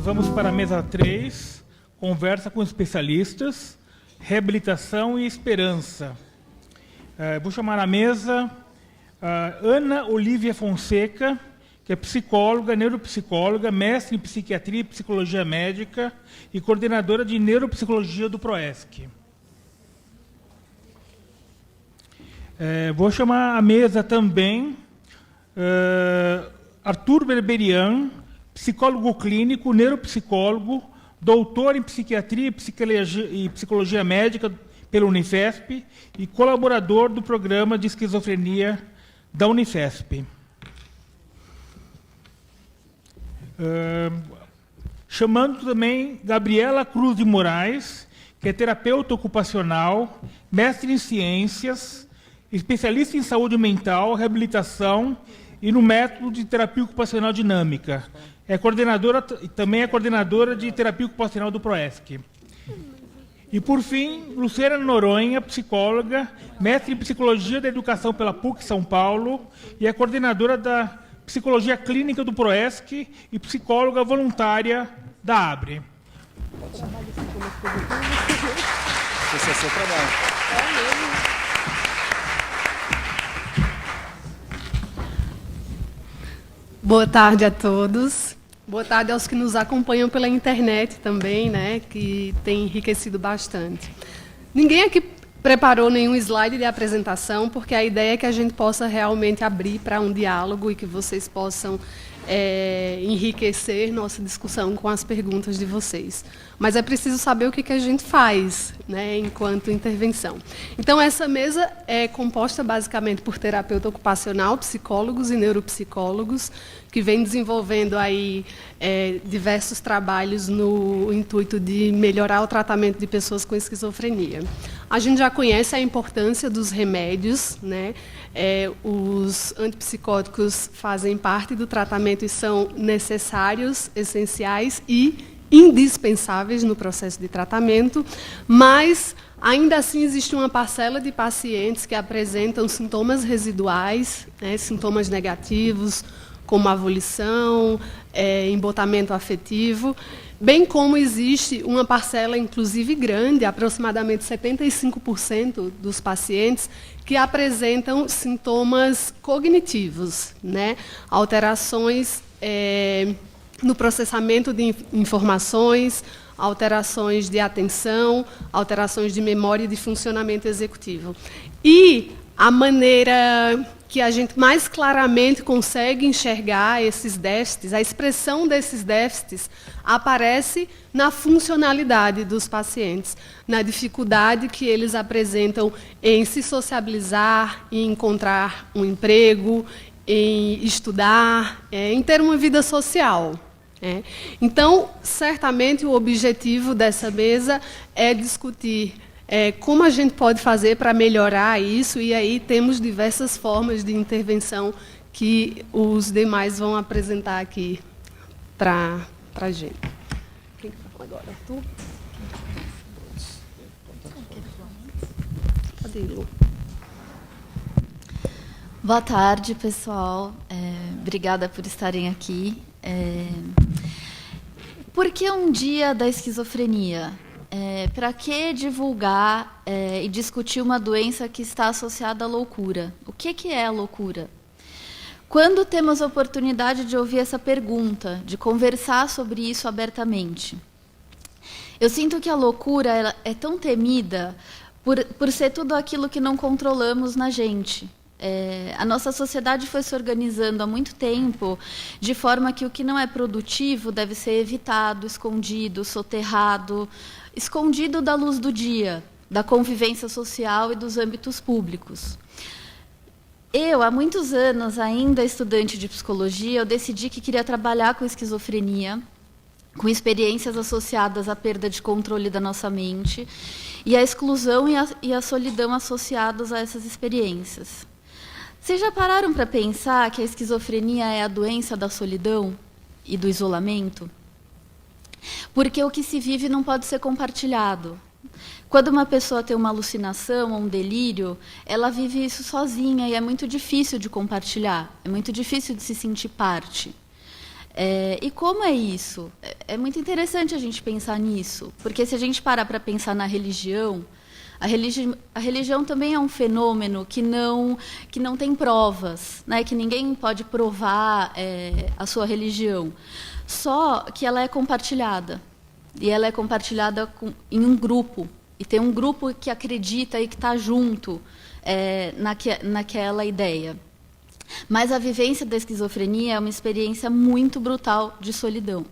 vamos para a mesa 3, conversa com especialistas, reabilitação e esperança. Vou chamar à mesa Ana Olívia Fonseca, que é psicóloga, neuropsicóloga, mestre em psiquiatria e psicologia médica e coordenadora de neuropsicologia do PROESC. Vou chamar à mesa também Arthur Berberian, psicólogo clínico, neuropsicólogo, doutor em psiquiatria e psicologia médica pela Unifesp e colaborador do programa de esquizofrenia da Unifesp. Chamando também Gabriela Cruz de Moraes, que é terapeuta ocupacional, mestre em ciências, especialista em saúde mental, reabilitação e no método de terapia ocupacional dinâmica. Também é coordenadora de terapia ocupacional do PROESC. E, por fim, Luciana Noronha, psicóloga, mestre em psicologia da educação pela PUC São Paulo e é coordenadora da psicologia clínica do PROESC e psicóloga voluntária da ABRE. Esse é seu trabalho. É mesmo. Boa tarde a todos. Boa tarde aos que nos acompanham pela internet também, né, que tem enriquecido bastante. Ninguém aqui preparou nenhum slide de apresentação, porque a ideia é que a gente possa realmente abrir para um diálogo e que vocês possam enriquecer nossa discussão com as perguntas de vocês. Mas é preciso saber o que a gente faz, né, enquanto intervenção. Então, essa mesa é composta basicamente por terapeuta ocupacional, psicólogos e neuropsicólogos, que vem desenvolvendo aí diversos trabalhos no intuito de melhorar o tratamento de pessoas com esquizofrenia. A gente já conhece a importância dos remédios, né? Os antipsicóticos fazem parte do tratamento e são necessários, essenciais e indispensáveis no processo de tratamento, mas ainda assim existe uma parcela de pacientes que apresentam sintomas residuais, né, sintomas negativos, como avolição, embotamento afetivo, bem como existe uma parcela, inclusive grande, aproximadamente 75% dos pacientes, que apresentam sintomas cognitivos, né? Alterações no processamento de informações, alterações de atenção, alterações de memória e de funcionamento executivo. E a maneira que a gente mais claramente consegue enxergar esses déficits, a expressão desses déficits, aparece na funcionalidade dos pacientes, na dificuldade que eles apresentam em se sociabilizar, em encontrar um emprego, em estudar, em ter uma vida social. Então, certamente, o objetivo dessa mesa é discutir como a gente pode fazer para melhorar isso, e aí temos diversas formas de intervenção que os demais vão apresentar aqui para a gente. Quem fala agora? Arthur? Pode ir, Lu. Boa tarde, pessoal. Obrigada por estarem aqui. Por que um dia da esquizofrenia? Para que divulgar e discutir uma doença que está associada à loucura? O que é a loucura? Quando temos a oportunidade de ouvir essa pergunta, de conversar sobre isso abertamente? Eu sinto que a loucura ela é tão temida por ser tudo aquilo que não controlamos na gente. A nossa sociedade foi se organizando há muito tempo de forma que o que não é produtivo deve ser evitado, escondido, soterrado, escondido da luz do dia, da convivência social e dos âmbitos públicos. Eu, há muitos anos, ainda estudante de psicologia, eu decidi que queria trabalhar com esquizofrenia, com experiências associadas à perda de controle da nossa mente e à exclusão e à solidão associados a essas experiências. Vocês já pararam para pensar que a esquizofrenia é a doença da solidão e do isolamento? Porque o que se vive não pode ser compartilhado. Quando uma pessoa tem uma alucinação ou um delírio, ela vive isso sozinha e é muito difícil de compartilhar, é muito difícil de se sentir parte. E como é isso? É muito interessante a gente pensar nisso, porque se a gente parar para pensar na religião, a religião também é um fenômeno que não tem provas, né? Que ninguém pode provar a sua religião, só que ela é compartilhada. E ela é compartilhada em um grupo. E tem um grupo que acredita e que está junto naquela ideia. Mas a vivência da esquizofrenia é uma experiência muito brutal de solidão.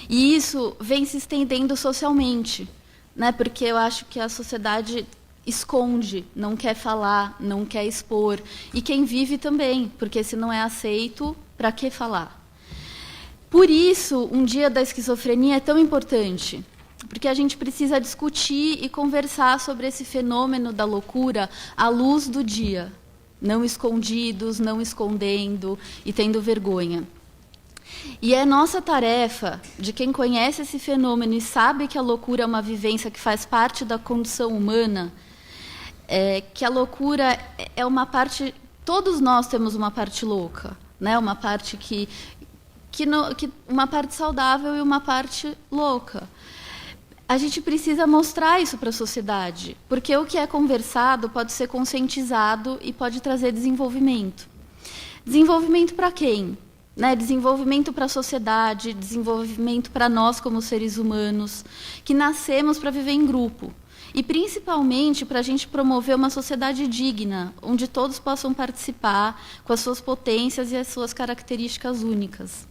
E isso vem se estendendo socialmente, né? Porque eu acho que a sociedade esconde, não quer falar, não quer expor. E quem vive também, porque se não é aceito, para que falar? Por isso, um dia da esquizofrenia é tão importante, porque a gente precisa discutir e conversar sobre esse fenômeno da loucura à luz do dia, não escondidos, não escondendo e tendo vergonha. E é nossa tarefa, de quem conhece esse fenômeno e sabe que a loucura é uma vivência que faz parte da condição humana, que a loucura é uma parte... Todos nós temos uma parte louca, né? Uma parte uma parte saudável e uma parte louca. A gente precisa mostrar isso para a sociedade, porque o que é conversado pode ser conscientizado e pode trazer desenvolvimento. Desenvolvimento para quem? Né? Desenvolvimento para a sociedade, desenvolvimento para nós como seres humanos, que nascemos para viver em grupo. E, principalmente, para a gente promover uma sociedade digna, onde todos possam participar com as suas potências e as suas características únicas.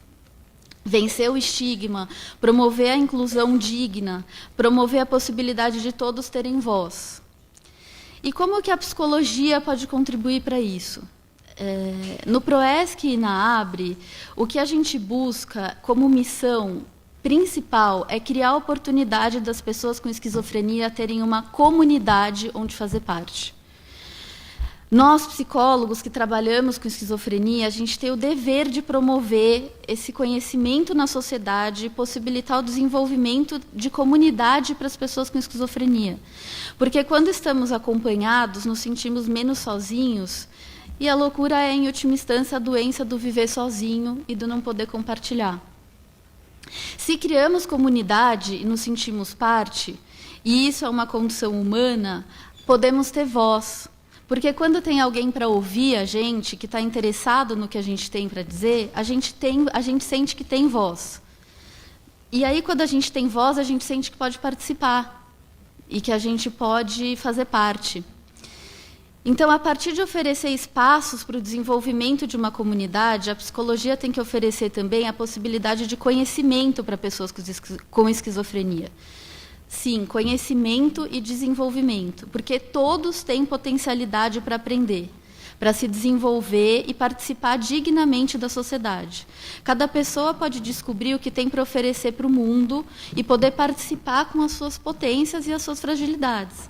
Vencer o estigma, promover a inclusão digna, promover a possibilidade de todos terem voz. E como que a psicologia pode contribuir para isso? No PROESC e na ABRE, o que a gente busca como missão principal é criar a oportunidade das pessoas com esquizofrenia terem uma comunidade onde fazer parte. Nós, psicólogos que trabalhamos com esquizofrenia, a gente tem o dever de promover esse conhecimento na sociedade e possibilitar o desenvolvimento de comunidade para as pessoas com esquizofrenia. Porque quando estamos acompanhados, nos sentimos menos sozinhos, e a loucura é, em última instância, a doença do viver sozinho e do não poder compartilhar. Se criamos comunidade e nos sentimos parte, e isso é uma condição humana, podemos ter voz. Porque quando tem alguém para ouvir a gente, que está interessado no que a gente tem para dizer, a gente sente que tem voz. E aí, quando a gente tem voz, a gente sente que pode participar e que a gente pode fazer parte. Então, a partir de oferecer espaços para o desenvolvimento de uma comunidade, a psicologia tem que oferecer também a possibilidade de conhecimento para pessoas com esquizofrenia. Sim, conhecimento e desenvolvimento, porque todos têm potencialidade para aprender, para se desenvolver e participar dignamente da sociedade. Cada pessoa pode descobrir o que tem para oferecer para o mundo e poder participar com as suas potências e as suas fragilidades.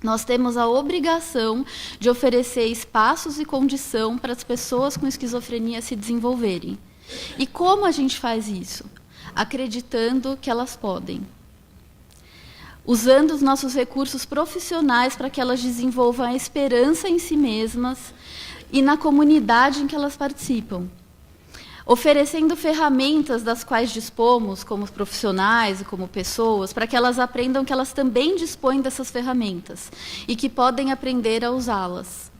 Nós temos a obrigação de oferecer espaços e condição para as pessoas com esquizofrenia se desenvolverem. E como a gente faz isso? Acreditando que elas podem. Usando os nossos recursos profissionais para que elas desenvolvam a esperança em si mesmas e na comunidade em que elas participam. Oferecendo ferramentas das quais dispomos, como profissionais e como pessoas, para que elas aprendam que elas também dispõem dessas ferramentas e que podem aprender a usá-las.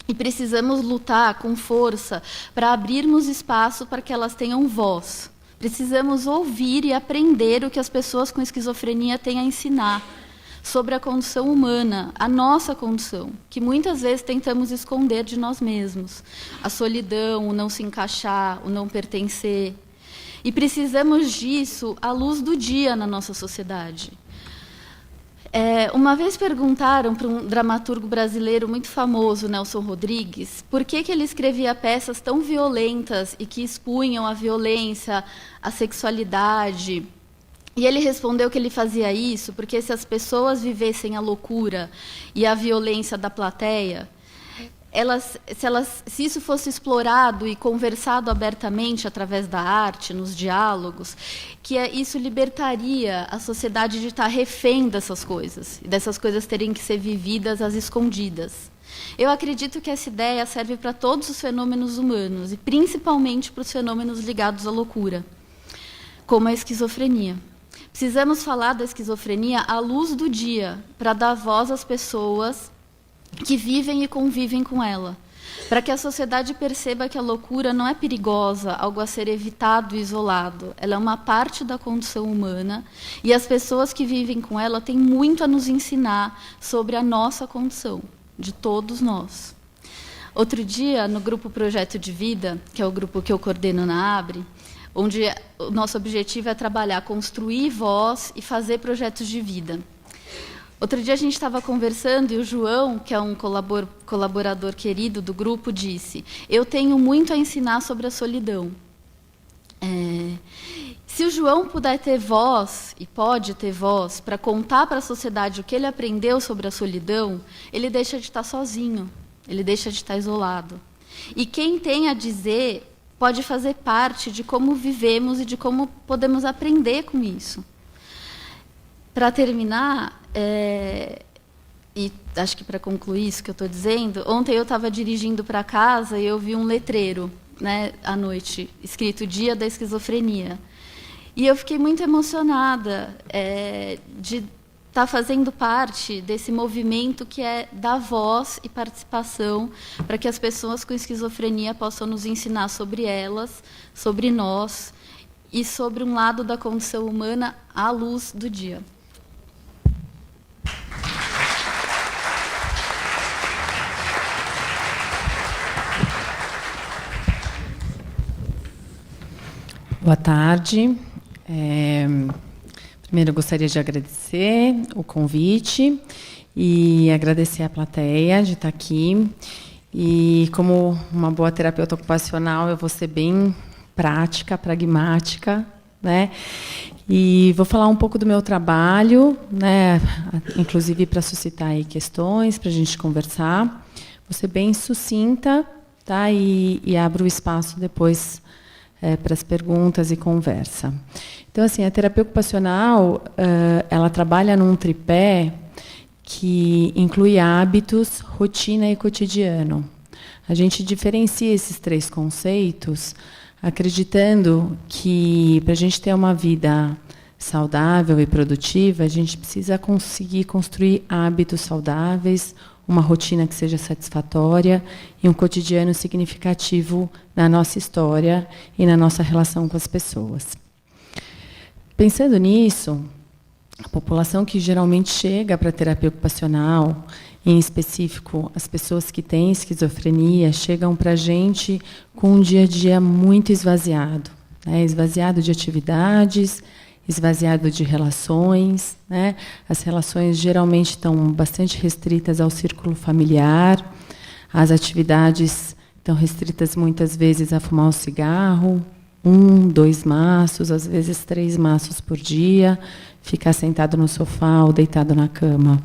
E precisamos lutar com força para abrirmos espaço para que elas tenham voz. Precisamos ouvir e aprender o que as pessoas com esquizofrenia têm a ensinar sobre a condição humana, a nossa condição, que muitas vezes tentamos esconder de nós mesmos. A solidão, o não se encaixar, o não pertencer. E precisamos disso à luz do dia na nossa sociedade. Uma vez perguntaram para um dramaturgo brasileiro muito famoso, Nelson Rodrigues, por que ele escrevia peças tão violentas e que expunham a violência, a sexualidade. E ele respondeu que ele fazia isso porque se as pessoas vivessem a loucura e a violência da plateia, se isso fosse explorado e conversado abertamente através da arte, nos diálogos, que isso libertaria a sociedade de estar refém dessas coisas, e dessas coisas terem que ser vividas às escondidas. Eu acredito que essa ideia serve para todos os fenômenos humanos, e principalmente para os fenômenos ligados à loucura, como a esquizofrenia. Precisamos falar da esquizofrenia à luz do dia, para dar voz às pessoas que vivem e convivem com ela, para que a sociedade perceba que a loucura não é perigosa, algo a ser evitado e isolado. Ela é uma parte da condição humana, e as pessoas que vivem com ela têm muito a nos ensinar sobre a nossa condição, de todos nós. Outro dia, no grupo Projeto de Vida, que é o grupo que eu coordeno na ABRE, onde o nosso objetivo é trabalhar, construir voz e fazer projetos de vida. Outro dia a gente estava conversando e o João, que é um colaborador querido do grupo, disse: eu tenho muito a ensinar sobre a solidão. Se o João puder ter voz, e pode ter voz, para contar para a sociedade o que ele aprendeu sobre a solidão, ele deixa de estar sozinho, ele deixa de estar isolado. E quem tem a dizer pode fazer parte de como vivemos e de como podemos aprender com isso. Para terminar, e acho que para concluir isso que eu estou dizendo, ontem eu estava dirigindo para casa e eu vi um letreiro, né, à noite, escrito Dia da Esquizofrenia. E eu fiquei muito emocionada de estar fazendo parte desse movimento que é dar voz e participação para que as pessoas com esquizofrenia possam nos ensinar sobre elas, sobre nós e sobre um lado da condição humana à luz do dia. Boa tarde. Primeiro, eu gostaria de agradecer o convite e agradecer à plateia de estar aqui. E, como uma boa terapeuta ocupacional, eu vou ser bem prática, pragmática, né? E vou falar um pouco do meu trabalho, né? Inclusive para suscitar aí questões, para a gente conversar. Vou ser bem sucinta, tá? E abro o espaço depois para as perguntas e conversa. Então, assim, a terapia ocupacional, ela trabalha num tripé que inclui hábitos, rotina e cotidiano. A gente diferencia esses três conceitos acreditando que, para a gente ter uma vida saudável e produtiva, a gente precisa conseguir construir hábitos saudáveis, uma rotina que seja satisfatória e um cotidiano significativo na nossa história e na nossa relação com as pessoas. Pensando nisso, a população que geralmente chega para a terapia ocupacional, em específico as pessoas que têm esquizofrenia, chegam para a gente com um dia a dia muito esvaziado, né? Esvaziado de atividades, esvaziado de relações, né? As relações geralmente estão bastante restritas ao círculo familiar, as atividades estão restritas muitas vezes a fumar um cigarro, 1, 2 maços, às vezes 3 maços por dia, ficar sentado no sofá ou deitado na cama.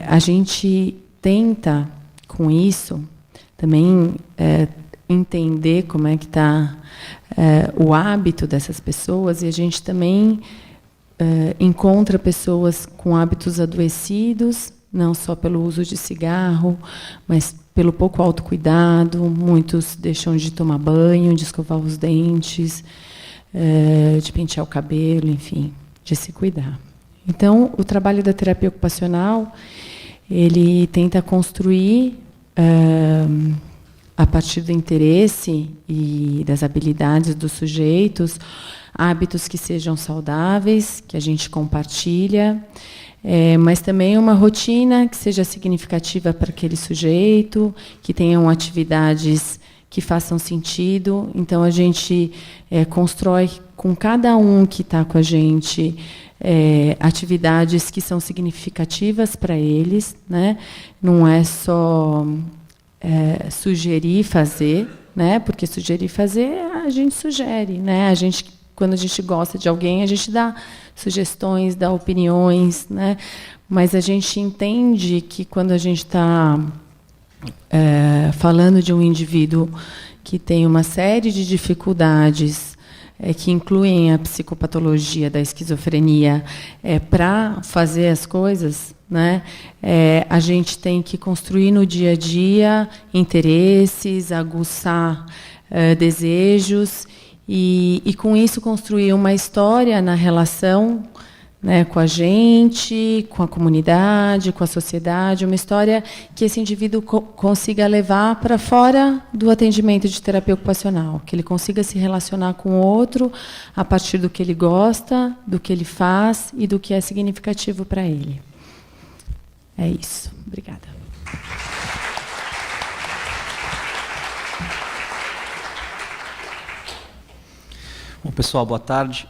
A gente tenta, com isso, também entender como é que está o hábito dessas pessoas, e a gente também encontra pessoas com hábitos adoecidos, não só pelo uso de cigarro, mas pelo pouco autocuidado. Muitos deixam de tomar banho, de escovar os dentes, de pentear o cabelo, enfim, de se cuidar. Então, o trabalho da terapia ocupacional, ele tenta construir, a partir do interesse e das habilidades dos sujeitos, hábitos que sejam saudáveis, que a gente compartilha, mas também uma rotina que seja significativa para aquele sujeito, que tenham atividades que façam sentido. Então, a gente constrói com cada um que está com a gente atividades que são significativas para eles, né? Não é só sugerir fazer, né? Porque sugerir fazer, a gente sugere, né? Quando a gente gosta de alguém, a gente dá sugestões, dá opiniões, né? Mas a gente entende que quando a gente está falando de um indivíduo que tem uma série de dificuldades que incluem a psicopatologia da esquizofrenia, para fazer as coisas, né? A gente tem que construir no dia a dia interesses, aguçar desejos e com isso construir uma história na relação, né, com a gente, com a comunidade, com a sociedade, uma história que esse indivíduo consiga levar para fora do atendimento de terapia ocupacional, que ele consiga se relacionar com o outro a partir do que ele gosta, do que ele faz e do que é significativo para ele. É isso. Obrigada. Bom, pessoal, boa tarde.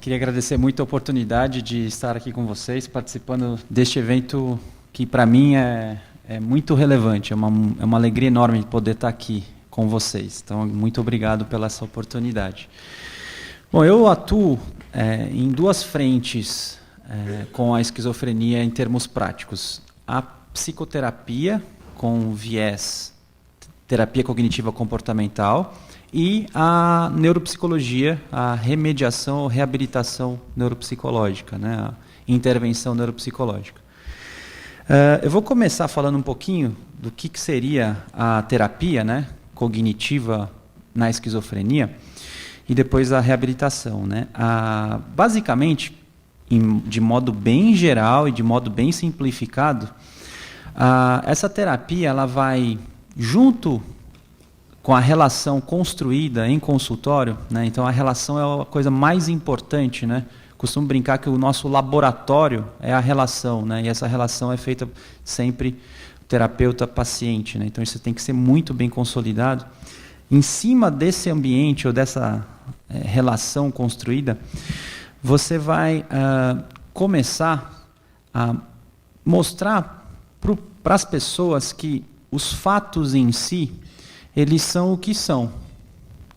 Queria agradecer muito a oportunidade de estar aqui com vocês, participando deste evento que, para mim, é muito relevante. É uma alegria enorme poder estar aqui com vocês. Então, muito obrigado pela essa oportunidade. Bom, eu atuo em duas frentes com a esquizofrenia em termos práticos. A psicoterapia, com viés terapia cognitiva comportamental, e a neuropsicologia, a remediação ou reabilitação neuropsicológica, né? A intervenção neuropsicológica. Eu vou começar falando um pouquinho do que seria a terapia, né, cognitiva na esquizofrenia e depois a reabilitação, né? Basicamente, de modo bem geral e de modo bem simplificado, essa terapia ela vai junto com a relação construída em consultório, né? Então a relação é a coisa mais importante, né? Costumo brincar que o nosso laboratório é a relação, né? E essa relação é feita sempre terapeuta-paciente, né? Então isso tem que ser muito bem consolidado. Em cima desse ambiente ou dessa relação construída, você vai começar a mostrar para as pessoas que os fatos em si eles são o que são.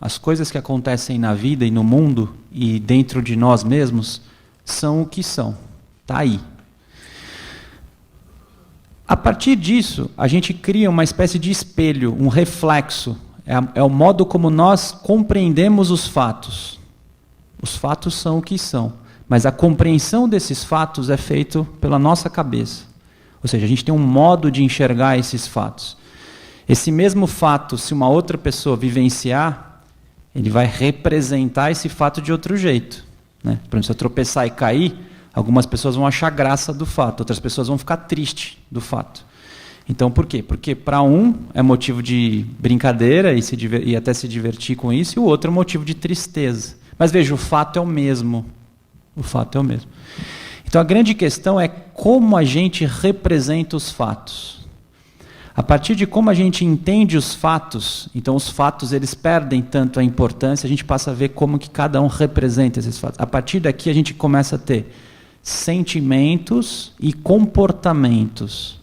As coisas que acontecem na vida e no mundo e dentro de nós mesmos são o que são. Está aí. A partir disso, a gente cria uma espécie de espelho, um reflexo. É o modo como nós compreendemos os fatos. Os fatos são o que são. Mas a compreensão desses fatos é feita pela nossa cabeça. Ou seja, a gente tem um modo de enxergar esses fatos. Esse mesmo fato, se uma outra pessoa vivenciar, ele vai representar esse fato de outro jeito, né? Por exemplo, se eu tropeçar e cair, algumas pessoas vão achar graça do fato, outras pessoas vão ficar tristes do fato. Então, por quê? Porque para um é motivo de brincadeira e até se divertir com isso, e o outro é motivo de tristeza. Mas veja, o fato é o mesmo. O fato é o mesmo. Então, a grande questão é como a gente representa os fatos. A partir de como a gente entende os fatos, então os fatos eles perdem tanto a importância, a gente passa a ver como que cada um representa esses fatos. A partir daqui a gente começa a ter sentimentos e comportamentos.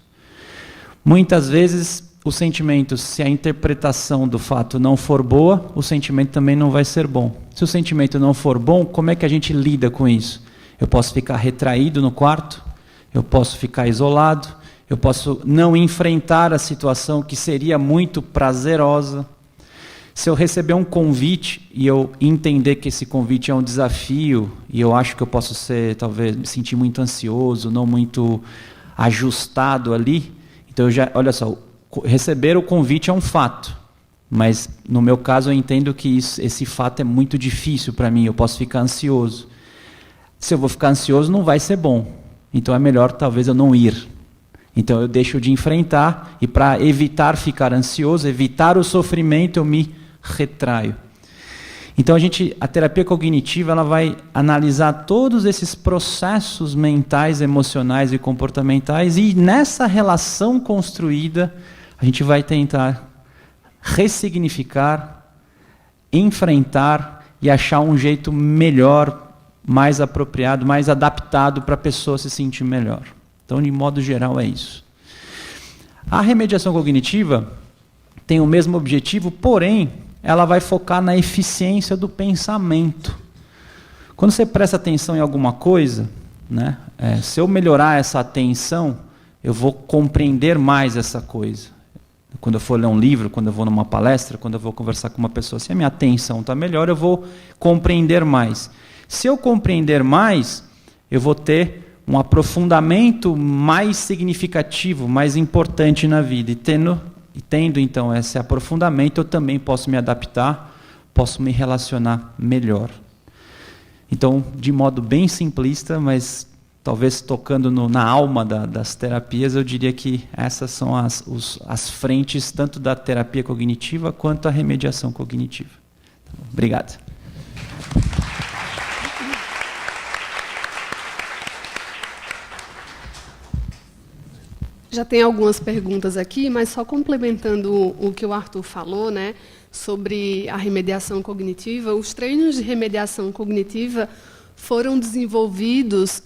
Muitas vezes os sentimentos, se a interpretação do fato não for boa, o sentimento também não vai ser bom. Se o sentimento não for bom, como é que a gente lida com isso? Eu posso ficar retraído no quarto, eu posso ficar isolado, eu posso não enfrentar a situação que seria muito prazerosa. Se eu receber um convite e eu entender que esse convite é um desafio e eu acho que eu posso talvez me sentir muito ansioso, não muito ajustado ali, então olha só, receber o convite é um fato, mas no meu caso eu entendo que esse fato é muito difícil para mim, eu posso ficar ansioso. Se eu vou ficar ansioso não vai ser bom, então é melhor talvez eu não ir. Então eu deixo de enfrentar e para evitar ficar ansioso, evitar o sofrimento, eu me retraio. Então a terapia cognitiva ela vai analisar todos esses processos mentais, emocionais e comportamentais e nessa relação construída a gente vai tentar ressignificar, enfrentar e achar um jeito melhor, mais apropriado, mais adaptado para a pessoa se sentir melhor. Então, de modo geral, é isso. A remediação cognitiva tem o mesmo objetivo, porém, ela vai focar na eficiência do pensamento. Quando você presta atenção em alguma coisa, né, se eu melhorar essa atenção, eu vou compreender mais essa coisa. Quando eu for ler um livro, quando eu vou numa palestra, quando eu vou conversar com uma pessoa, se a minha atenção está melhor, eu vou compreender mais. Se eu compreender mais, eu vou ter um aprofundamento mais significativo, mais importante na vida. E tendo então esse aprofundamento, eu também posso me adaptar, posso me relacionar melhor. Então, de modo bem simplista, mas talvez tocando na alma das terapias, eu diria que essas são as frentes tanto da terapia cognitiva quanto da remediação cognitiva. Obrigado. Já tem algumas perguntas aqui, mas só complementando o que o Arthur falou, né, sobre a remediação cognitiva, os treinos de remediação cognitiva foram desenvolvidos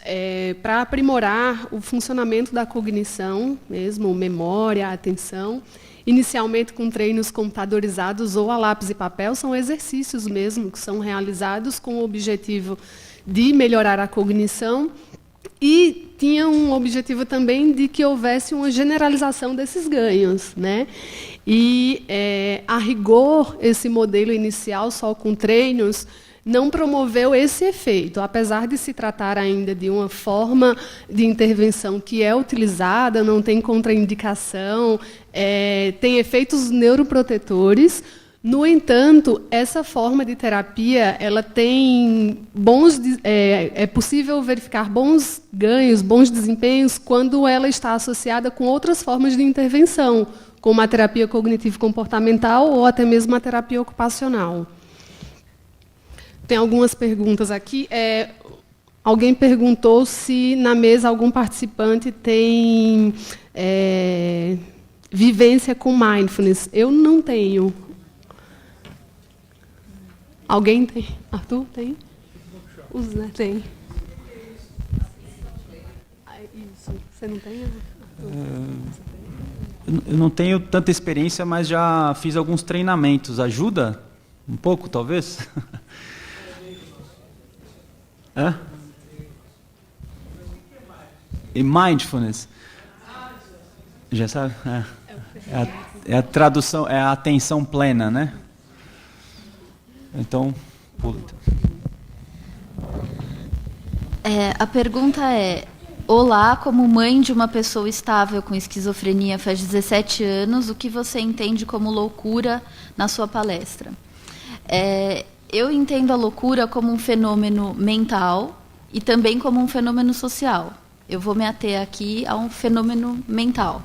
para aprimorar o funcionamento da cognição, mesmo memória, atenção, inicialmente com treinos computadorizados ou a lápis e papel, são exercícios mesmo que são realizados com o objetivo de melhorar a cognição. E tinha um objetivo também de que houvesse uma generalização desses ganhos, né? E, a rigor, esse modelo inicial, só com treinos, não promoveu esse efeito, apesar de se tratar ainda de uma forma de intervenção que é utilizada, não tem contraindicação, tem efeitos neuroprotetores. No entanto, essa forma de terapia, ela tem é possível verificar bons ganhos, bons desempenhos, quando ela está associada com outras formas de intervenção, como a terapia cognitivo-comportamental ou até mesmo a terapia ocupacional. Tem algumas perguntas aqui. Alguém perguntou se na mesa algum participante tem vivência com mindfulness. Eu não tenho. Alguém tem? Arthur, tem? Os, né? Tem. Isso. Você não tem, Arthur? Eu não tenho tanta experiência, mas já fiz alguns treinamentos. Ajuda? Um pouco, talvez? Hã? E mindfulness? Já sabe? É a tradução, é a atenção plena, né? Então, pula. A pergunta é: olá, como mãe de uma pessoa estável com esquizofrenia faz 17 anos, o que você entende como loucura na sua palestra? Eu entendo a loucura como um fenômeno mental e também como um fenômeno social. Eu vou me ater aqui a um fenômeno mental.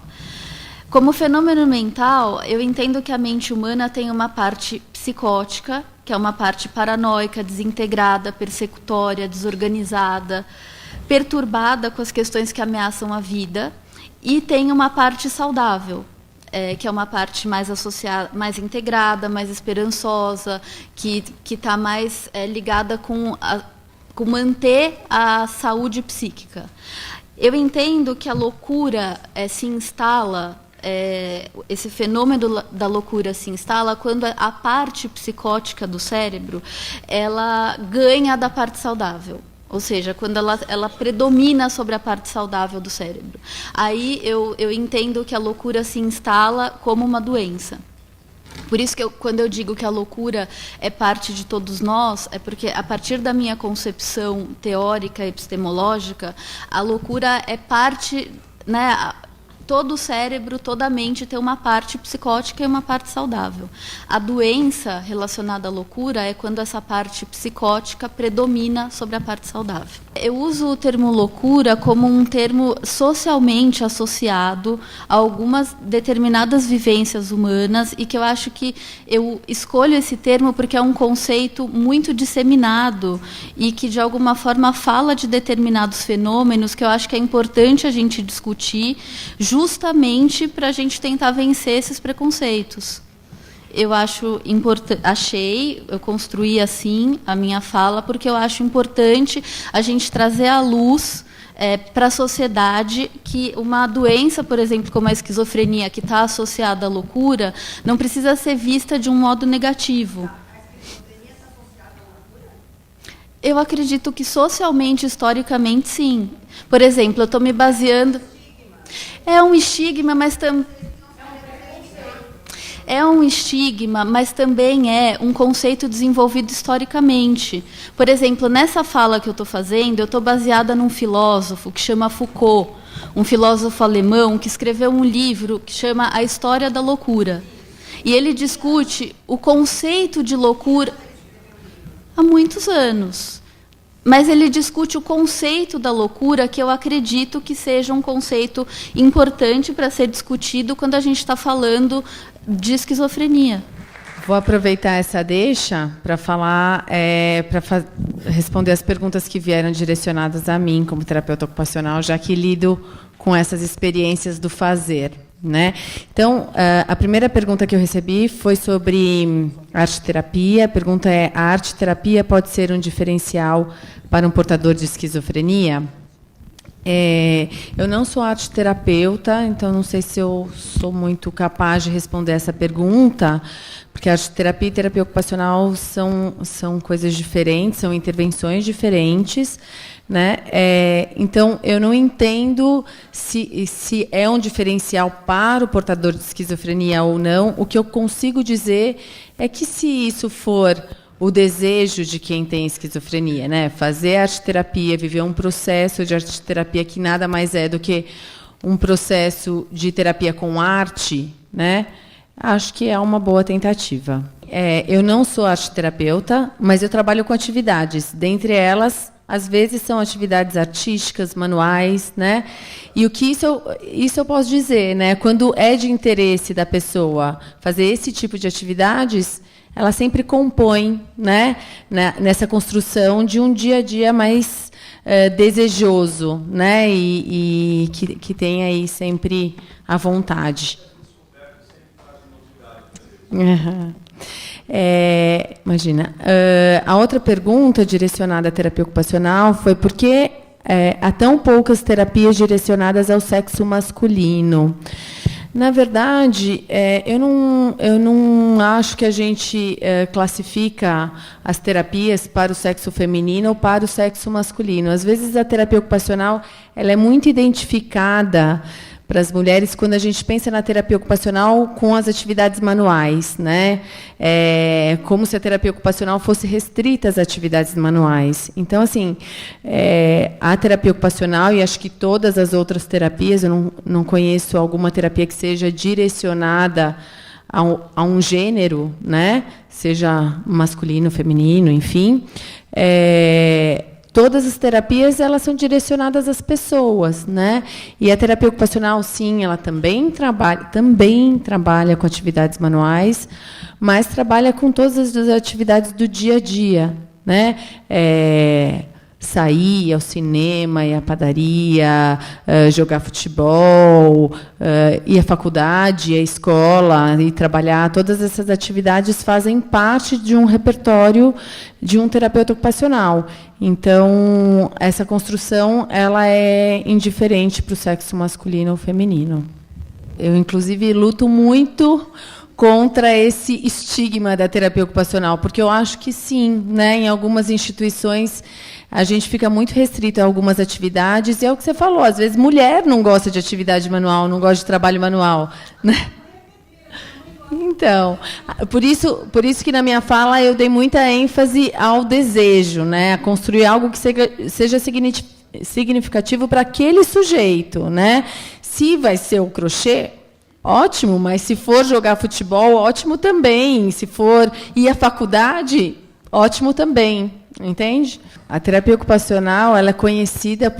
Como fenômeno mental, eu entendo que a mente humana tem uma parte psicótica, que é uma parte paranoica, desintegrada, persecutória, desorganizada, perturbada com as questões que ameaçam a vida, e tem uma parte saudável, que é uma parte mais associada, mais integrada, mais esperançosa, que está mais ligada com manter a saúde psíquica. Eu entendo que a loucura se instala, esse fenômeno da loucura se instala quando a parte psicótica do cérebro ela ganha da parte saudável. Ou seja, quando ela predomina sobre a parte saudável do cérebro. Aí eu entendo que a loucura se instala como uma doença. Por isso que quando eu digo que a loucura é parte de todos nós, é porque, a partir da minha concepção teórica e epistemológica, a loucura é parte, né? Todo o cérebro, toda a mente tem uma parte psicótica e uma parte saudável. A doença relacionada à loucura é quando essa parte psicótica predomina sobre a parte saudável. Eu uso o termo loucura como um termo socialmente associado a algumas determinadas vivências humanas e que eu acho que eu escolho esse termo porque é um conceito muito disseminado e que, de alguma forma, fala de determinados fenômenos que eu acho que é importante a gente discutir, justamente para a gente tentar vencer esses preconceitos. Eu acho importante, eu construí assim a minha fala, porque eu acho importante a gente trazer à luz para a sociedade que uma doença, por exemplo, como a esquizofrenia, que está associada à loucura, não precisa ser vista de um modo negativo. Eu acredito que socialmente, historicamente, sim. Por exemplo, eu estou me baseando... É um estigma, mas também... é um estigma, mas também é um conceito desenvolvido historicamente. Por exemplo, nessa fala que eu estou fazendo, eu estou baseada num filósofo que chama Foucault, um filósofo alemão que escreveu um livro que chama A História da Loucura. E ele discute o conceito de loucura há muitos anos. Mas ele discute o conceito da loucura, que eu acredito que seja um conceito importante para ser discutido quando a gente está falando de esquizofrenia. Vou aproveitar essa deixa para falar, responder as perguntas que vieram direcionadas a mim como terapeuta ocupacional, já que lido com essas experiências do fazer. Né? Então, a primeira pergunta que eu recebi foi sobre arte-terapia. A pergunta é: a arte-terapia pode ser um diferencial para um portador de esquizofrenia? Eu não sou arte-terapeuta, então não sei se eu sou muito capaz de responder essa pergunta, porque arte-terapia e terapia ocupacional são coisas diferentes, são intervenções diferentes. Né? Então, eu não entendo se é um diferencial para o portador de esquizofrenia ou não. O que eu consigo dizer é que, se isso for o desejo de quem tem esquizofrenia, né? Fazer arte-terapia, viver um processo de arte-terapia que nada mais é do que um processo de terapia com arte, né? Acho que é uma boa tentativa. Eu não sou arte-terapeuta, mas eu trabalho com atividades. Dentre elas, às vezes são atividades artísticas, manuais, né? E o que isso eu posso dizer, né? Quando é de interesse da pessoa fazer esse tipo de atividades, ela sempre compõe, né? Nessa construção de um dia a dia mais desejoso, né? E que tem aí sempre a vontade. Uhum. Imagina. A outra pergunta direcionada à terapia ocupacional foi: por que há tão poucas terapias direcionadas ao sexo masculino? Na verdade, eu não acho que a gente classifica as terapias para o sexo feminino ou para o sexo masculino. Às vezes, a terapia ocupacional ela é muito identificada para as mulheres quando a gente pensa na terapia ocupacional com as atividades manuais, né? Como se a terapia ocupacional fosse restrita às atividades manuais. Então, assim, a terapia ocupacional, e acho que todas as outras terapias, eu não conheço alguma terapia que seja direcionada a um gênero, né? Seja masculino, feminino, enfim. Todas as terapias elas são direcionadas às pessoas, né? E a terapia ocupacional, sim, ela também trabalha com atividades manuais, mas trabalha com todas as atividades do dia a dia, né? Sair ao cinema, ir à padaria, jogar futebol, ir à faculdade, ir à escola, ir trabalhar. Todas essas atividades fazem parte de um repertório de um terapeuta ocupacional. Então, essa construção ela é indiferente para o sexo masculino ou feminino. Eu, inclusive, luto muito contra esse estigma da terapia ocupacional, porque eu acho que sim, né? Em algumas instituições a gente fica muito restrito a algumas atividades, e é o que você falou, às vezes mulher não gosta de atividade manual, não gosta de trabalho manual, né? Então, por isso que na minha fala eu dei muita ênfase ao desejo, né? A construir algo que seja significativo para aquele sujeito, né? Se vai ser o crochê, ótimo, mas se for jogar futebol, ótimo também. Se for ir à faculdade, ótimo também. Entende? A terapia ocupacional ela é conhecida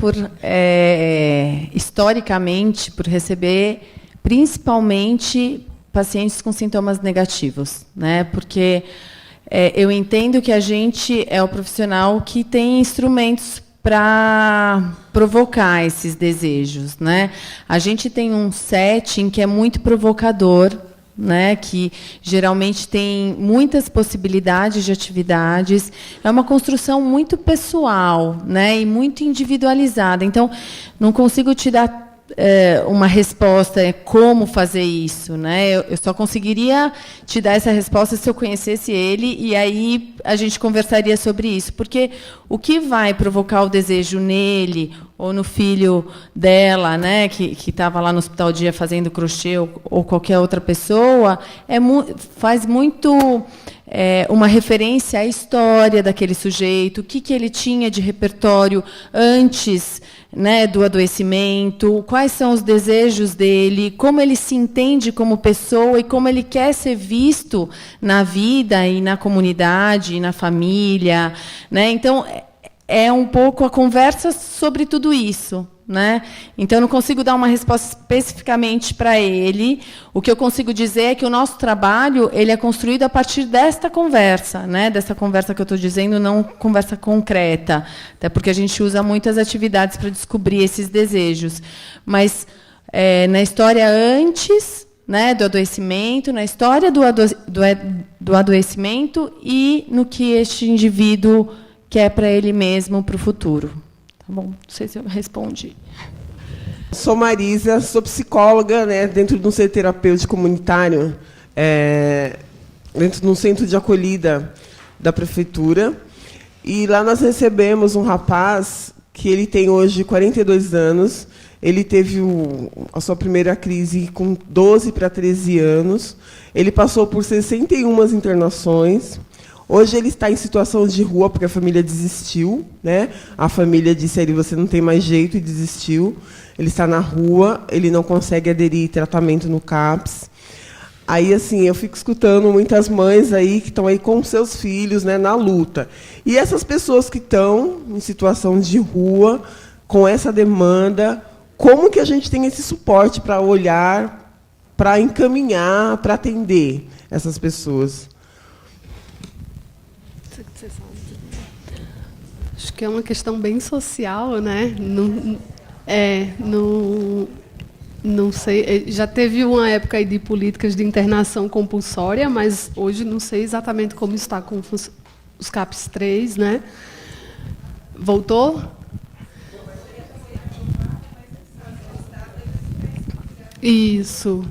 historicamente por receber principalmente pacientes com sintomas negativos, né? Porque eu entendo que a gente é o profissional que tem instrumentos para provocar esses desejos, né? A gente tem um setting que é muito provocador, né, que geralmente tem muitas possibilidades de atividades. É uma construção muito pessoal, né, e muito individualizada. Então, não consigo te dar uma resposta como fazer isso, né? Eu só conseguiria te dar essa resposta se eu conhecesse ele, e aí a gente conversaria sobre isso, porque o que vai provocar o desejo nele ou no filho dela, né, que estava lá no hospital dia fazendo crochê, ou qualquer outra pessoa, faz muito uma referência à história daquele sujeito, o que ele tinha de repertório antes, né, do adoecimento, quais são os desejos dele, como ele se entende como pessoa e como ele quer ser visto na vida e na comunidade e na família, né? Então, é um pouco a conversa sobre tudo isso, né? Então, eu não consigo dar uma resposta especificamente para ele. O que eu consigo dizer é que o nosso trabalho ele é construído a partir desta conversa, né? Dessa conversa que eu estou dizendo, não conversa concreta, até porque a gente usa muitas atividades para descobrir esses desejos. Mas na história antes, né, do adoecimento, na história do adoecimento e no que este indivíduo quer para ele mesmo, para o futuro. Tá bom? Não sei se eu respondi. Sou Marisa, sou psicóloga, né, dentro de um centro terapêutico comunitário, dentro de um centro de acolhida da prefeitura. E lá nós recebemos um rapaz que ele tem hoje 42 anos. Ele teve a sua primeira crise com 12 para 13 anos. Ele passou por 61 internações. Hoje ele está em situação de rua, porque a família desistiu, né? A família disse a ele, você não tem mais jeito, e desistiu. Ele está na rua, ele não consegue aderir tratamento no CAPS. Aí, assim, eu fico escutando muitas mães aí que estão aí com seus filhos, né, na luta. E essas pessoas que estão em situação de rua, com essa demanda, como que a gente tem esse suporte para olhar, para encaminhar, para atender essas pessoas? Acho que é uma questão bem social, né? Não sei, já teve uma época aí de políticas de internação compulsória, mas hoje não sei exatamente como está com os CAPS 3, né? Voltou? Isso,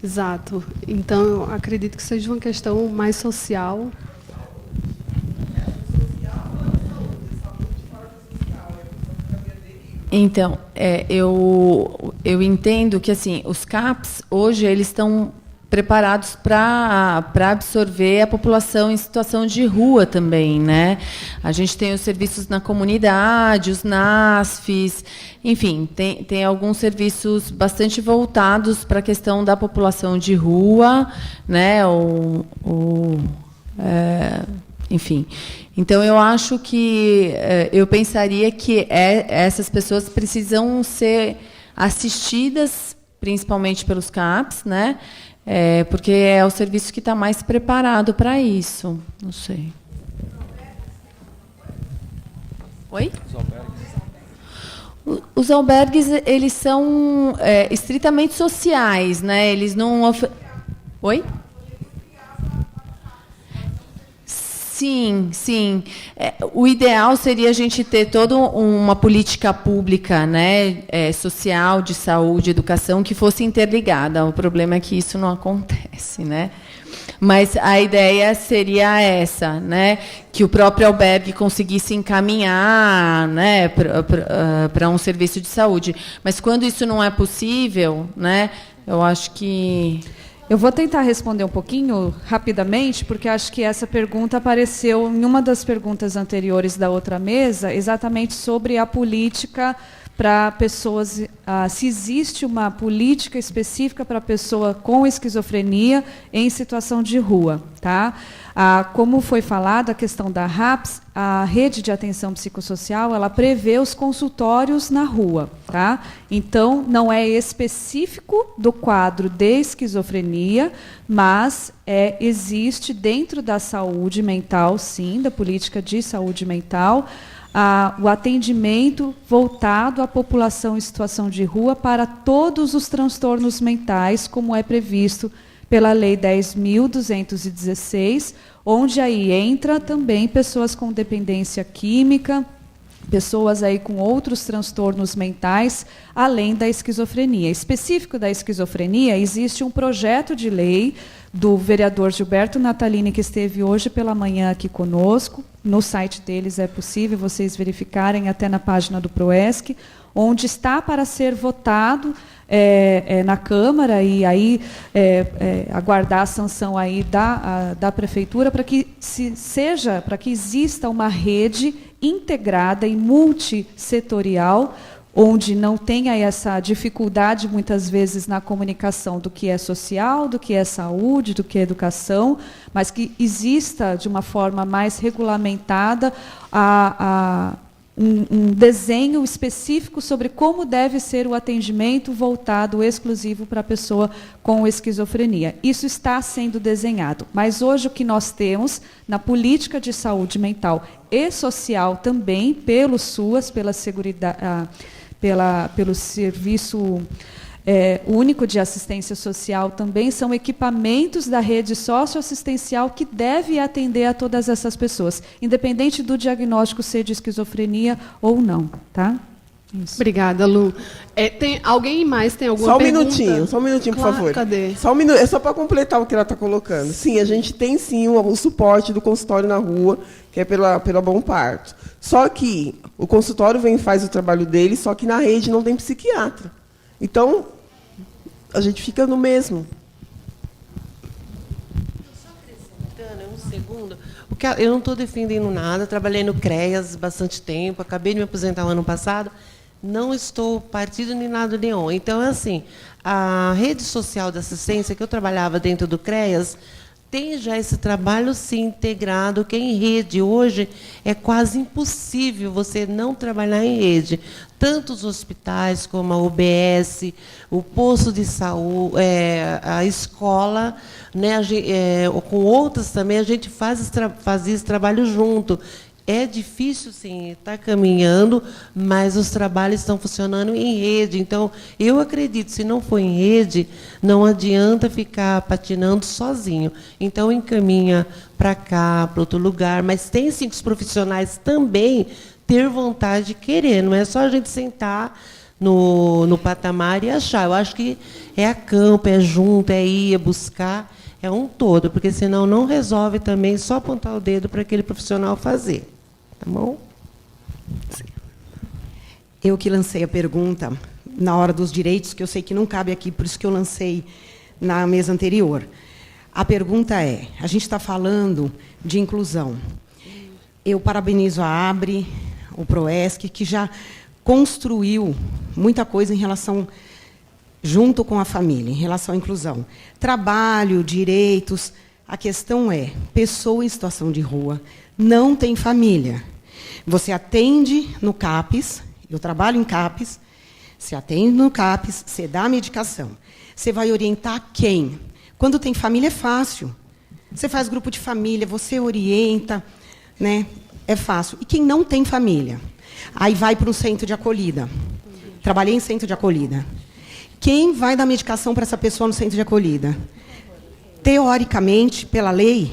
exato. Então, eu acredito que seja uma questão mais social. Então, eu entendo que assim, os CAPs, hoje, eles estão preparados para absorver a população em situação de rua também, né? A gente tem os serviços na comunidade, os NASFs, enfim, tem alguns serviços bastante voltados para a questão da população de rua, né? Enfim, então eu acho que eu pensaria que essas pessoas precisam ser assistidas, principalmente pelos CAPs, né? Porque é o serviço que está mais preparado para isso. Não sei. Oi? Os albergues eles são estritamente sociais, né? Eles não Oi? Sim, sim. O ideal seria a gente ter toda uma política pública, né, social, de saúde, educação, que fosse interligada. O problema é que isso não acontece, né? Mas a ideia seria essa, né, que o próprio albergue conseguisse encaminhar, né, para um serviço de saúde. Mas quando isso não é possível, né, eu acho que... Eu vou tentar responder um pouquinho rapidamente, porque acho que essa pergunta apareceu em uma das perguntas anteriores da outra mesa, exatamente sobre a política para pessoas, se existe uma política específica para a pessoa com esquizofrenia em situação de rua, tá? Como foi falado, a questão da RAPS, a Rede de Atenção Psicossocial, ela prevê os consultórios na rua, tá? Então, não é específico do quadro de esquizofrenia, mas existe dentro da saúde mental, sim, da política de saúde mental, o atendimento voltado à população em situação de rua para todos os transtornos mentais, como é previsto pela Lei 10.216, onde aí entra também pessoas com dependência química, pessoas aí com outros transtornos mentais, além da esquizofrenia. Específico da esquizofrenia, existe um projeto de lei do vereador Gilberto Natalini, que esteve hoje pela manhã aqui conosco. No site deles é possível vocês verificarem, até na página do PROESC, onde está para ser votado na Câmara e aí aguardar a sanção aí da Prefeitura para que para que exista uma rede integrada e multissetorial, onde não tenha essa dificuldade, muitas vezes, na comunicação do que é social, do que é saúde, do que é educação, mas que exista, de uma forma mais regulamentada, um desenho específico sobre como deve ser o atendimento voltado exclusivo para a pessoa com esquizofrenia. Isso está sendo desenhado, mas hoje o que nós temos na política de saúde mental e social também, pelo SUAS, pelo Serviço Único de Assistência Social, também são equipamentos da rede socioassistencial que deve atender a todas essas pessoas, independente do diagnóstico ser de esquizofrenia ou não. Tá? Isso. Obrigada, Lu. Alguém mais tem alguma pergunta? Só um minutinho, Claro, por favor. Cadê? Só um minuto, é só para completar o que ela está colocando. Sim, a gente tem sim o suporte do consultório na rua, que é pela Bom Parto. Só que o consultório vem e faz o trabalho dele, só que na rede não tem psiquiatra. Então, a gente fica no mesmo. Só acrescentando, um segundo. Eu não estou defendendo nada, trabalhei no CREAS bastante tempo, acabei de me aposentar no ano passado, não estou partido nem nada nenhum. Então, é assim, a rede social de assistência que eu trabalhava dentro do CREAS tem já esse trabalho, sim, integrado, que em rede. Hoje é quase impossível você não trabalhar em rede. Tanto os hospitais como a UBS, o posto de saúde, a escola, né, com outras também, a gente fazia esse trabalho junto. É difícil, sim, estar caminhando, mas os trabalhos estão funcionando em rede. Então, eu acredito, se não for em rede, não adianta ficar patinando sozinho. Então, encaminha para cá, para outro lugar. Mas tem, sim, que os profissionais também ter vontade de querer. Não é só a gente sentar no patamar e achar. Eu acho que é a campo, é junto, é ir, é buscar, é um todo. Porque, senão, não resolve também só apontar o dedo para aquele profissional fazer. Tá bom? Eu que lancei a pergunta na hora dos direitos, que eu sei que não cabe aqui, por isso que eu lancei na mesa anterior. A pergunta é, a gente está falando de inclusão. Eu parabenizo a ABRE, o PROESC, que já construiu muita coisa em relação, junto com a família, em relação à inclusão. Trabalho, direitos. A questão é, pessoa em situação de rua não tem família. Você atende no CAPES, eu trabalho em CAPES, você atende no CAPES, você dá a medicação. Você vai orientar quem? Quando tem família é fácil. Você faz grupo de família, você orienta, né? É fácil. E quem não tem família? Aí vai para um centro de acolhida. Trabalhei em centro de acolhida. Quem vai dar medicação para essa pessoa no centro de acolhida? Teoricamente, pela lei,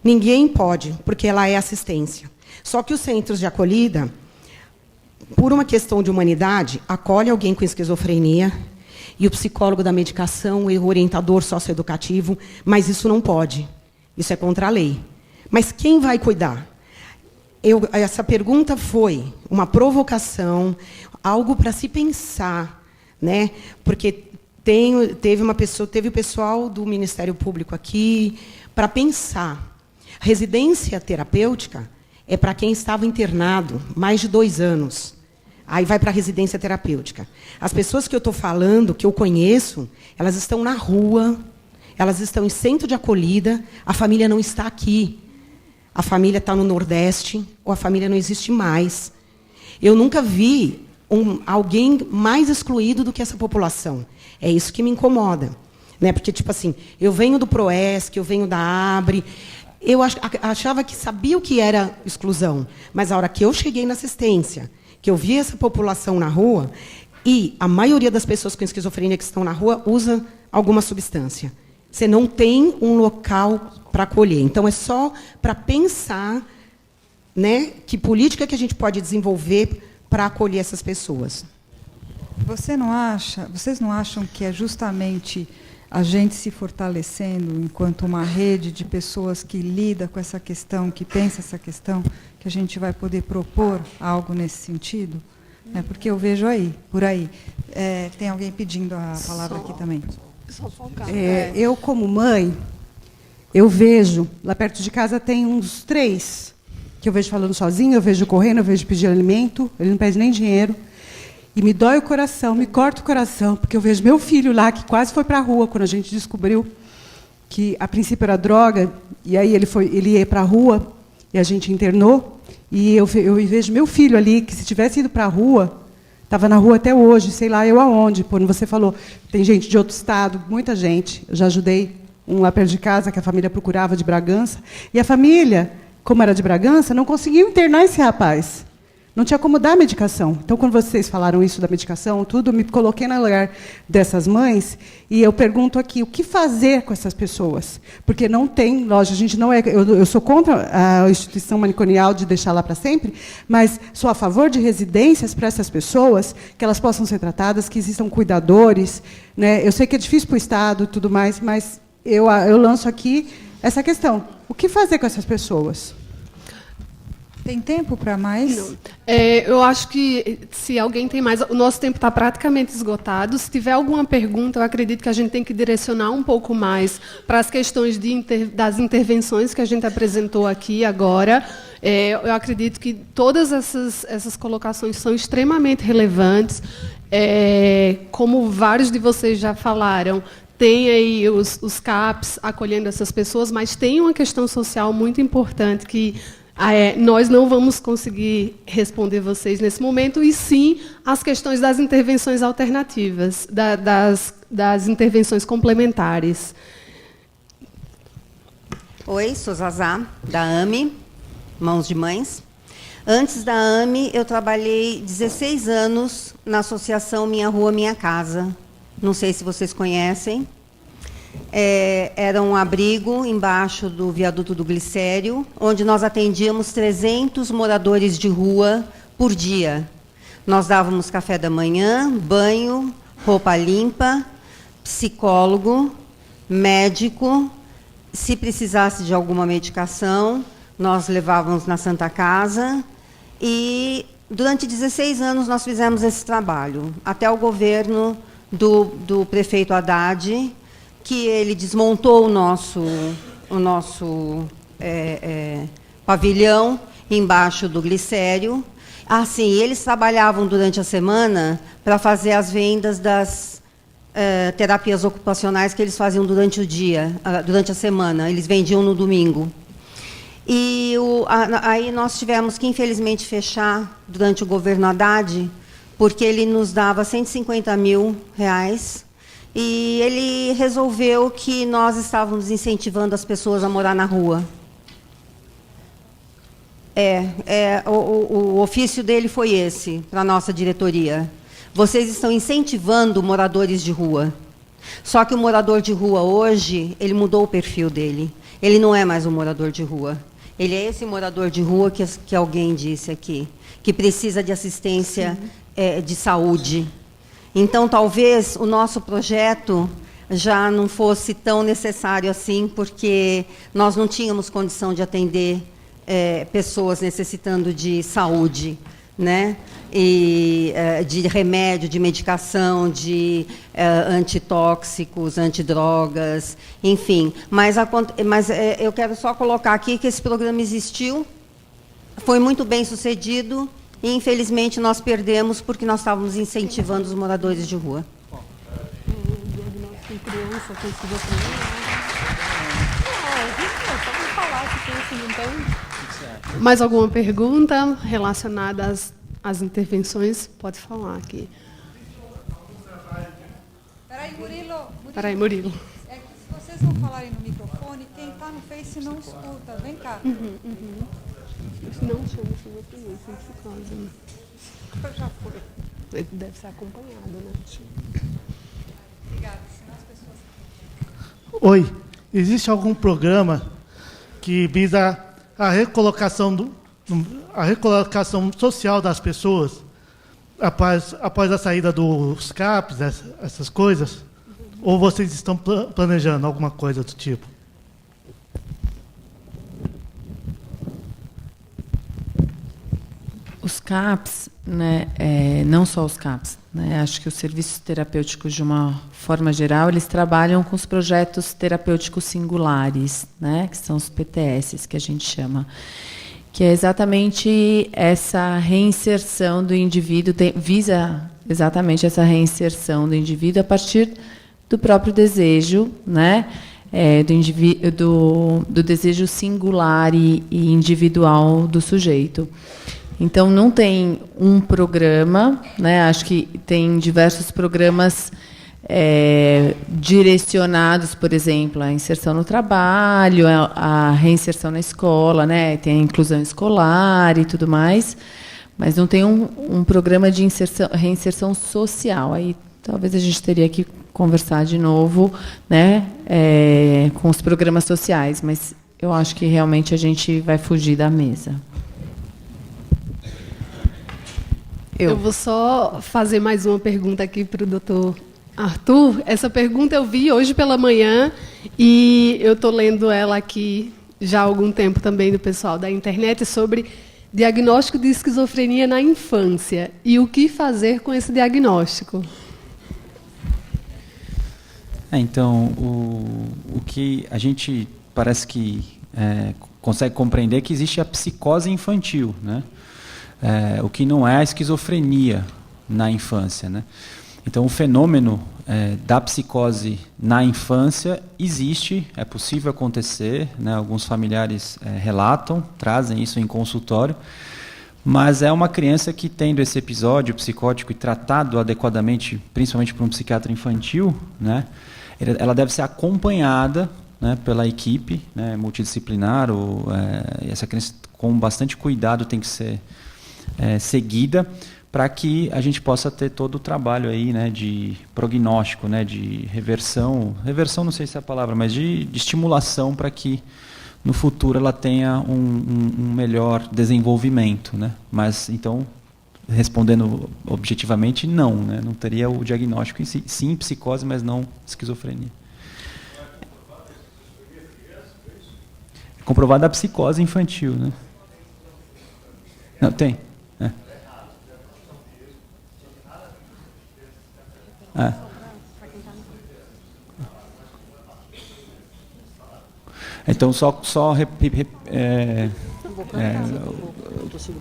ninguém pode, porque ela é assistência. Só que os centros de acolhida, por uma questão de humanidade, acolhe alguém com esquizofrenia, e o psicólogo da medicação, e o orientador socioeducativo, mas isso não pode. Isso é contra a lei. Mas quem vai cuidar? Essa pergunta foi uma provocação, algo para se pensar, né? Porque teve o pessoal do Ministério Público aqui para pensar. Residência terapêutica é para quem estava internado mais de 2 anos. Aí vai para a residência terapêutica. As pessoas que eu estou falando, que eu conheço, elas estão na rua, elas estão em centro de acolhida, a família não está aqui. A família está no Nordeste, ou a família não existe mais. Eu nunca vi alguém mais excluído do que essa população. É isso que me incomoda. Né? Porque, tipo assim, eu venho do PROESC, eu venho da ABRE, eu achava que sabia o que era exclusão, mas a hora que eu cheguei na assistência, que eu vi essa população na rua, e a maioria das pessoas com esquizofrenia que estão na rua usa alguma substância. Você não tem um local para acolher. Então, é só para pensar né, que política que a gente pode desenvolver para acolher essas pessoas. Vocês não acham que é justamente a gente se fortalecendo enquanto uma rede de pessoas que lida com essa questão, que pensa essa questão, que a gente vai poder propor algo nesse sentido? Porque eu vejo por aí. Tem alguém pedindo a palavra aqui também. Eu, como mãe, eu vejo, lá perto de casa tem uns 3, que eu vejo falando sozinho, eu vejo correndo, eu vejo pedindo alimento, ele não pede nem dinheiro. E me dói o coração, me corta o coração, porque eu vejo meu filho lá, que quase foi para a rua, quando a gente descobriu que, a princípio, era droga, e aí ele ia para a rua, e a gente internou, e eu vejo meu filho ali, que se tivesse ido para a rua, estava na rua até hoje, sei lá eu aonde. Quando você falou, tem gente de outro estado, muita gente. Eu já ajudei um lá perto de casa, que a família procurava, de Bragança, e a família, como era de Bragança, não conseguiu internar esse rapaz. Não tinha como dar a medicação. Então, quando vocês falaram isso da medicação, tudo, me coloquei no lugar dessas mães, e eu pergunto aqui, o que fazer com essas pessoas? Porque não tem, lógico, a gente não é... Eu sou contra a instituição manicomial de deixar lá para sempre, mas sou a favor de residências para essas pessoas, que elas possam ser tratadas, que existam cuidadores, né? Eu sei que é difícil para o Estado e tudo mais, mas eu lanço aqui essa questão. O que fazer com essas pessoas? Tem tempo para mais? Não. Eu acho que, se alguém tem mais... O nosso tempo está praticamente esgotado. Se tiver alguma pergunta, eu acredito que a gente tem que direcionar um pouco mais para as questões das intervenções que a gente apresentou aqui agora. Eu acredito que todas essas colocações são extremamente relevantes. Como vários de vocês já falaram, tem aí os CAPs acolhendo essas pessoas, mas tem uma questão social muito importante que... nós não vamos conseguir responder vocês nesse momento, e sim as questões das intervenções alternativas, das intervenções complementares. Oi, sou Zazá, da AME, Mãos de Mães. Antes da AME, eu trabalhei 16 anos na associação Minha Rua, Minha Casa. Não sei se vocês conhecem. Era um abrigo embaixo do viaduto do Glicério, onde nós atendíamos 300 moradores de rua por dia. Nós dávamos café da manhã, banho, roupa limpa, psicólogo, médico. Se precisasse de alguma medicação, nós levávamos na Santa Casa. E durante 16 anos nós fizemos esse trabalho, até o governo do prefeito Haddad, que ele desmontou o nosso pavilhão embaixo do Glicério. Sim, eles trabalhavam durante a semana para fazer as vendas das terapias ocupacionais que eles faziam durante o dia, durante a semana. Eles vendiam no domingo. E aí nós tivemos que, infelizmente, fechar durante o governo Haddad, porque ele nos dava R$150 mil, e ele resolveu que nós estávamos incentivando as pessoas a morar na rua. O ofício dele foi esse, para a nossa diretoria. Vocês estão incentivando moradores de rua. Só que o morador de rua hoje, ele mudou o perfil dele. Ele não é mais um morador de rua. Ele é esse morador de rua que alguém disse aqui, que precisa de assistência de saúde. Então, talvez o nosso projeto já não fosse tão necessário assim, porque nós não tínhamos condição de atender pessoas necessitando de saúde, né? E de remédio, de medicação, de antitóxicos, antidrogas, enfim. Mas eu quero só colocar aqui que esse programa existiu, foi muito bem sucedido, e, infelizmente, nós perdemos porque nós estávamos incentivando os moradores de rua. Mais alguma pergunta relacionada às intervenções? Pode falar aqui. Peraí, Murilo. É que se vocês não falarem no microfone, quem está no Face não escuta. Vem cá. Não chama se você não, sem psicose, né? Já foi. Ele deve ser acompanhado, né? Obrigada. Senão as pessoas... Oi, existe algum programa que visa a recolocação a recolocação social das pessoas após a saída dos CAPs, essas coisas? Ou vocês estão planejando alguma coisa do tipo? Os CAPs, né, não só os CAPs, né, acho que os serviços terapêuticos, de uma forma geral, eles trabalham com os projetos terapêuticos singulares, né, que são os PTS, que a gente chama, que é exatamente essa reinserção do indivíduo, visa exatamente essa reinserção do indivíduo a partir do próprio desejo, né, do desejo singular e individual do sujeito. Então, não tem um programa, né? Acho que tem diversos programas direcionados, por exemplo, à inserção no trabalho, à reinserção na escola, né? Tem a inclusão escolar e tudo mais, mas não tem um programa de reinserção social. Aí talvez a gente teria que conversar de novo, né? Com os programas sociais, mas eu acho que realmente a gente vai fugir da mesa. Eu vou só fazer mais uma pergunta aqui para o doutor Arthur. Essa pergunta eu vi hoje pela manhã e eu estou lendo ela aqui já há algum tempo também do pessoal da internet sobre diagnóstico de esquizofrenia na infância e o que fazer com esse diagnóstico. Então, o que a gente parece que consegue compreender é que existe a psicose infantil, né? O que não é a esquizofrenia na infância, né? Então, o fenômeno da psicose na infância existe, é possível acontecer, né? Alguns familiares relatam, trazem isso em consultório, mas é uma criança que, tendo esse episódio psicótico e tratado adequadamente, principalmente por um psiquiatra infantil, né? Ela deve ser acompanhada, né, pela equipe, né, multidisciplinar, essa criança com bastante cuidado tem que ser seguida para que a gente possa ter todo o trabalho aí, né, de prognóstico, né, de reversão não sei se é a palavra, mas de estimulação para que no futuro ela tenha um melhor desenvolvimento, né? Mas então, respondendo objetivamente, não, né, não teria o diagnóstico em si, sim psicose, mas não esquizofrenia. Comprovada a psicose infantil, né? Não, tem. Então,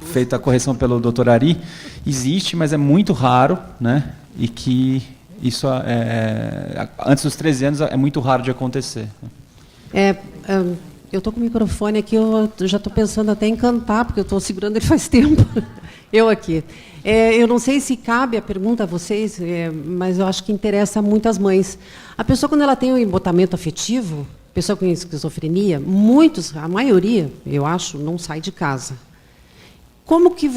feita a correção pelo Dr. Ari, existe, mas é muito raro, né? E que isso, antes dos 13 anos, é muito raro de acontecer. Eu estou com o microfone aqui, eu já estou pensando até em cantar, porque eu estou segurando ele faz tempo. Eu aqui. Eu não sei se cabe a pergunta a vocês, mas eu acho que interessa muito as mães. A pessoa, quando ela tem um embotamento afetivo, pessoa com esquizofrenia, a maioria, eu acho, não sai de casa. Como que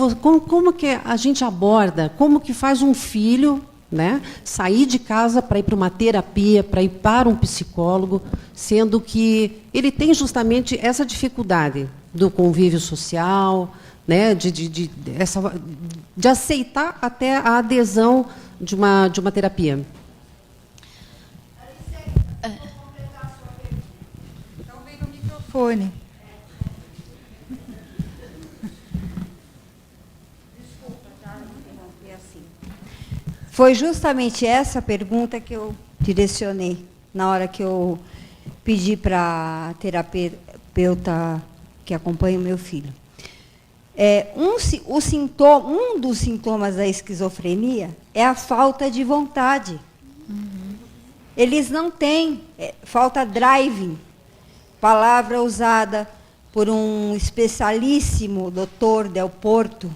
a gente aborda, como que faz um filho, né, sair de casa para ir para uma terapia, para ir para um psicólogo, sendo que ele tem justamente essa dificuldade do convívio social, né, de aceitar até a adesão de uma terapia. Então vem no microfone. Foi justamente essa pergunta que eu direcionei na hora que eu pedi para a terapeuta que acompanha o meu filho. Um dos sintomas da esquizofrenia é a falta de vontade. Uhum. Eles não têm, falta driving, palavra usada por um especialíssimo doutor Del Porto,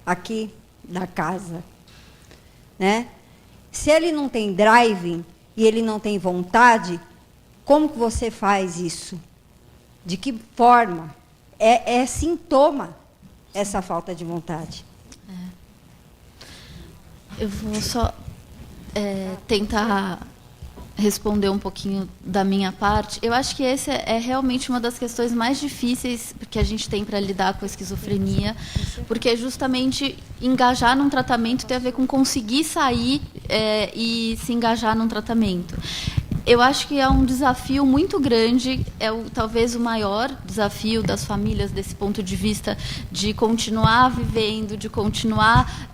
aqui da casa. Né? Se ele não tem driving e ele não tem vontade, como que você faz isso? De que forma? É sintoma essa falta de vontade. Eu vou só tentar responder um pouquinho da minha parte, eu acho que esse é realmente uma das questões mais difíceis que a gente tem para lidar com a esquizofrenia, porque justamente engajar num tratamento tem a ver com conseguir sair e se engajar num tratamento. Eu acho que é um desafio muito grande, talvez o maior desafio das famílias desse ponto de vista, de continuar vivendo, de continuar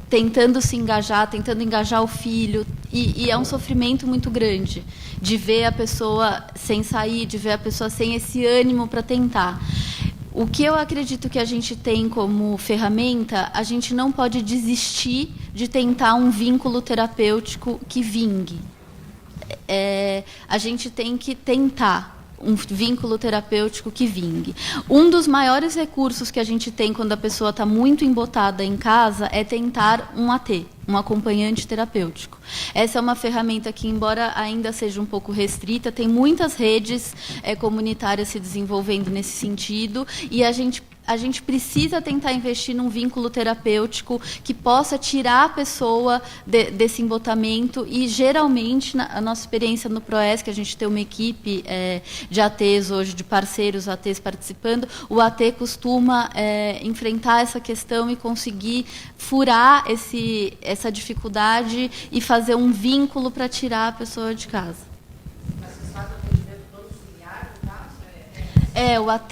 tentando se engajar, tentando engajar o filho, e é um sofrimento muito grande de ver a pessoa sem sair, de ver a pessoa sem esse ânimo para tentar. O que eu acredito que a gente tem como ferramenta, a gente não pode desistir de tentar um vínculo terapêutico que vingue. A gente tem que tentar um vínculo terapêutico que vingue. Um dos maiores recursos que a gente tem quando a pessoa está muito embotada em casa é tentar um AT, um acompanhante terapêutico. Essa é uma ferramenta que, embora ainda seja um pouco restrita, tem muitas redes comunitárias se desenvolvendo nesse sentido, e a gente precisa tentar investir num vínculo terapêutico que possa tirar a pessoa desse embotamento, e geralmente, a nossa experiência no PROES, que a gente tem uma equipe de ATs hoje, de parceiros ATs participando, o AT costuma enfrentar essa questão e conseguir furar essa dificuldade e fazer um vínculo para tirar a pessoa de casa.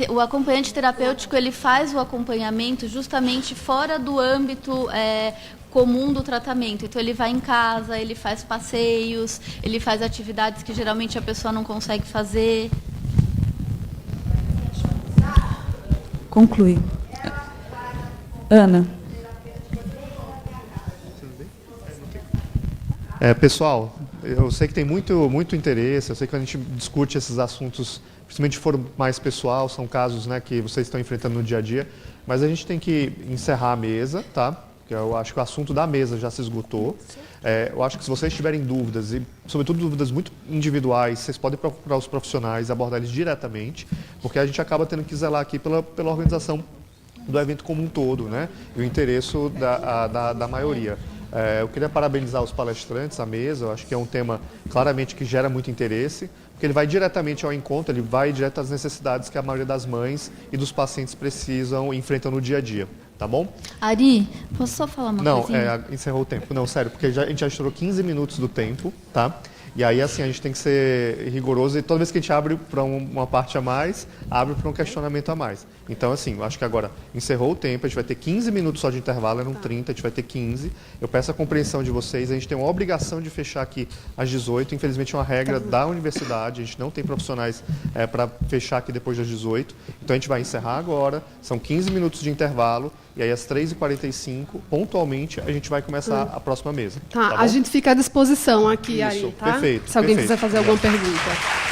O acompanhante terapêutico, ele faz o acompanhamento justamente fora do âmbito comum do tratamento. Então, ele vai em casa, ele faz passeios, ele faz atividades que geralmente a pessoa não consegue fazer. Conclui. Ana. Pessoal, eu sei que tem muito interesse, eu sei que a gente discute esses assuntos, principalmente se for mais pessoal, são casos, né, que vocês estão enfrentando no dia a dia, mas a gente tem que encerrar a mesa, tá? Porque eu acho que o assunto da mesa já se esgotou. Eu acho que se vocês tiverem dúvidas, e sobretudo dúvidas muito individuais, vocês podem procurar os profissionais e abordar eles diretamente, porque a gente acaba tendo que zelar aqui pela organização do evento como um todo, né? E o interesse da maioria. Eu queria parabenizar os palestrantes, a mesa, eu acho que é um tema claramente que gera muito interesse, porque ele vai diretamente ao encontro, ele vai direto às necessidades que a maioria das mães e dos pacientes precisam e enfrentam no dia a dia, tá bom? Ari, posso só falar uma coisinha? Não, encerrou o tempo. Não, sério, porque a gente já estourou 15 minutos do tempo, tá? E aí, assim, a gente tem que ser rigoroso e toda vez que a gente abre para uma parte a mais, abre para um questionamento a mais. Então, assim, eu acho que agora encerrou o tempo, a gente vai ter 15 minutos só de intervalo, eram 30, a gente vai ter 15. Eu peço a compreensão de vocês, a gente tem uma obrigação de fechar aqui às 18, infelizmente é uma regra da universidade, a gente não tem profissionais para fechar aqui depois das 18. Então, a gente vai encerrar agora, são 15 minutos de intervalo, e aí às 3h45, pontualmente, a gente vai começar a próxima mesa. Tá, a gente fica à disposição aqui, Isso, Ari, tá? perfeito. Se alguém perfeito. quiser fazer alguma pergunta.